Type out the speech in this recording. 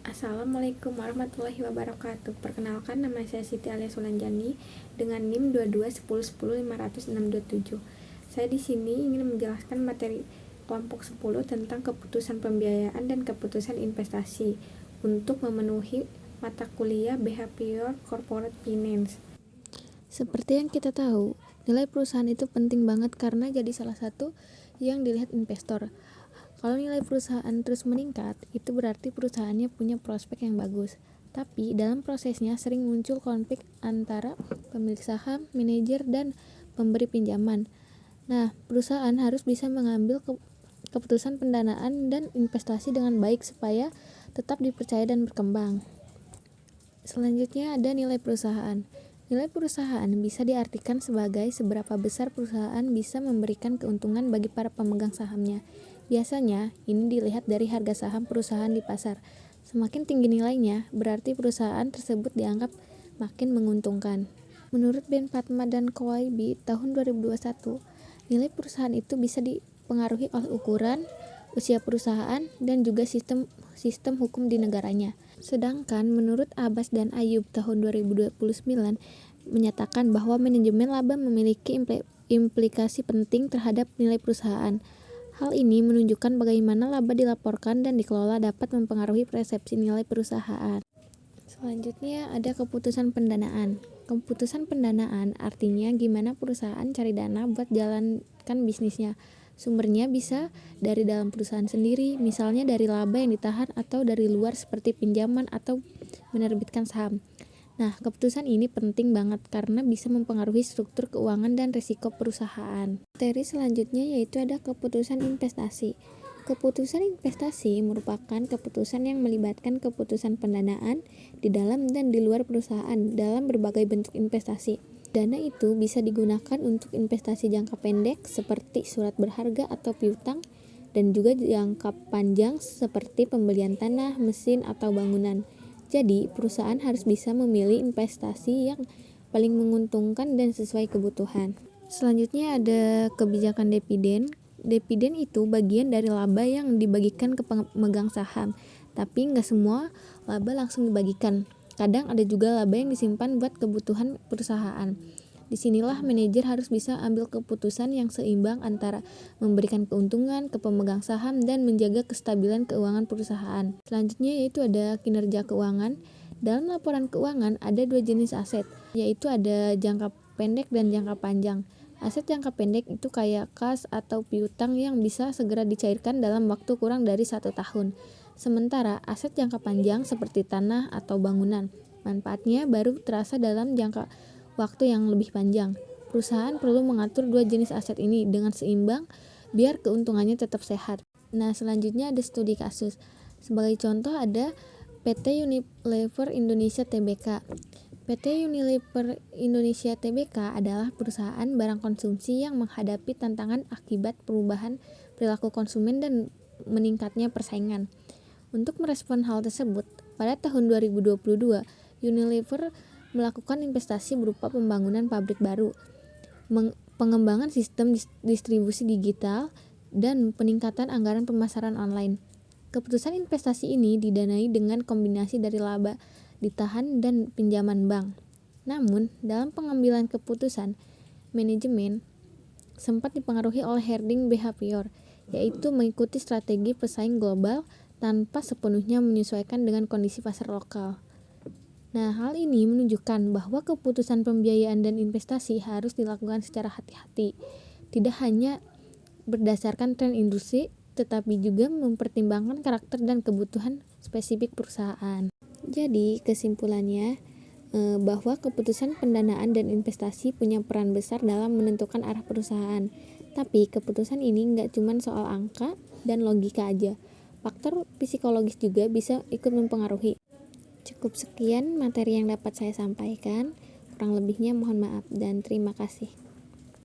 Assalamualaikum warahmatullahi wabarakatuh. Perkenalkan, nama saya Siti Alia Sulanjani dengan NIM 2210105027. Saya di sini ingin menjelaskan materi kelompok 10 tentang keputusan pembiayaan dan keputusan investasi untuk memenuhi mata kuliah Behavior Corporate Finance. Seperti yang kita tahu, nilai perusahaan itu penting banget karena jadi salah satu yang dilihat investor. Kalau nilai perusahaan terus meningkat, itu berarti perusahaannya punya prospek yang bagus. Tapi dalam prosesnya sering muncul konflik antara pemilik saham, manajer, dan pemberi pinjaman. Nah, perusahaan harus bisa mengambil keputusan pendanaan dan investasi dengan baik supaya tetap dipercaya dan berkembang. Selanjutnya ada nilai perusahaan. Nilai perusahaan bisa diartikan sebagai seberapa besar perusahaan bisa memberikan keuntungan bagi para pemegang sahamnya. Biasanya, ini dilihat dari harga saham perusahaan di pasar. Semakin tinggi nilainya, berarti perusahaan tersebut dianggap makin menguntungkan. Menurut Ben Fatma dan Kowaibi tahun 2021, nilai perusahaan itu bisa dipengaruhi oleh ukuran, usia perusahaan, dan juga sistem hukum di negaranya. Sedangkan menurut Abbas dan Ayub tahun 2029 menyatakan bahwa manajemen laba memiliki implikasi penting terhadap nilai perusahaan. Hal ini menunjukkan bagaimana laba dilaporkan dan dikelola dapat mempengaruhi persepsi nilai perusahaan. Selanjutnya ada keputusan pendanaan. Keputusan pendanaan artinya gimana perusahaan cari dana buat jalankan bisnisnya. Sumbernya bisa dari dalam perusahaan sendiri, misalnya dari laba yang ditahan, atau dari luar seperti pinjaman atau menerbitkan saham. Nah, keputusan ini penting banget karena bisa mempengaruhi struktur keuangan dan risiko perusahaan. Materi selanjutnya yaitu ada keputusan investasi. Keputusan investasi merupakan keputusan yang melibatkan keputusan pendanaan di dalam dan di luar perusahaan dalam berbagai bentuk investasi. Dana itu bisa digunakan untuk investasi jangka pendek seperti surat berharga atau piutang, dan juga jangka panjang seperti pembelian tanah, mesin, atau bangunan. Jadi, perusahaan harus bisa memilih investasi yang paling menguntungkan dan sesuai kebutuhan. Selanjutnya ada kebijakan dividen. Dividen itu bagian dari laba yang dibagikan ke pemegang saham. Tapi nggak semua laba langsung dibagikan. Kadang ada juga laba yang disimpan buat kebutuhan perusahaan. Disinilah manajer harus bisa ambil keputusan yang seimbang antara memberikan keuntungan ke pemegang saham dan menjaga kestabilan keuangan perusahaan. Selanjutnya yaitu ada kinerja keuangan. Dalam laporan keuangan ada dua jenis aset, yaitu ada jangka pendek dan jangka panjang. Aset jangka pendek itu kayak kas atau piutang yang bisa segera dicairkan dalam waktu kurang dari 1 tahun. Sementara aset jangka panjang seperti tanah atau bangunan, manfaatnya baru terasa dalam jangka waktu yang lebih panjang. Perusahaan perlu mengatur dua jenis aset ini dengan seimbang biar keuntungannya tetap sehat. Nah, selanjutnya ada studi kasus. Sebagai contoh ada PT Unilever Indonesia Tbk. PT Unilever Indonesia Tbk adalah perusahaan barang konsumsi yang menghadapi tantangan akibat perubahan perilaku konsumen dan meningkatnya persaingan. Untuk merespon hal tersebut, pada tahun 2022, Unilever melakukan investasi berupa pembangunan pabrik baru, pengembangan sistem distribusi digital, dan peningkatan anggaran pemasaran online. Keputusan investasi ini didanai dengan kombinasi dari laba ditahan dan pinjaman bank. Namun, dalam pengambilan keputusan, manajemen sempat dipengaruhi oleh herding behavior, yaitu mengikuti strategi pesaing global tanpa sepenuhnya menyesuaikan dengan kondisi pasar lokal. Nah, hal ini menunjukkan bahwa keputusan pembiayaan dan investasi harus dilakukan secara hati-hati, tidak hanya berdasarkan tren industri, tetapi juga mempertimbangkan karakter dan kebutuhan spesifik perusahaan. Jadi, kesimpulannya bahwa keputusan pendanaan dan investasi punya peran besar dalam menentukan arah perusahaan. Tapi keputusan ini nggak cuma soal angka dan logika aja. Faktor psikologis juga bisa ikut mempengaruhi. Cukup sekian materi yang dapat saya sampaikan. Kurang lebihnya mohon maaf dan terima kasih.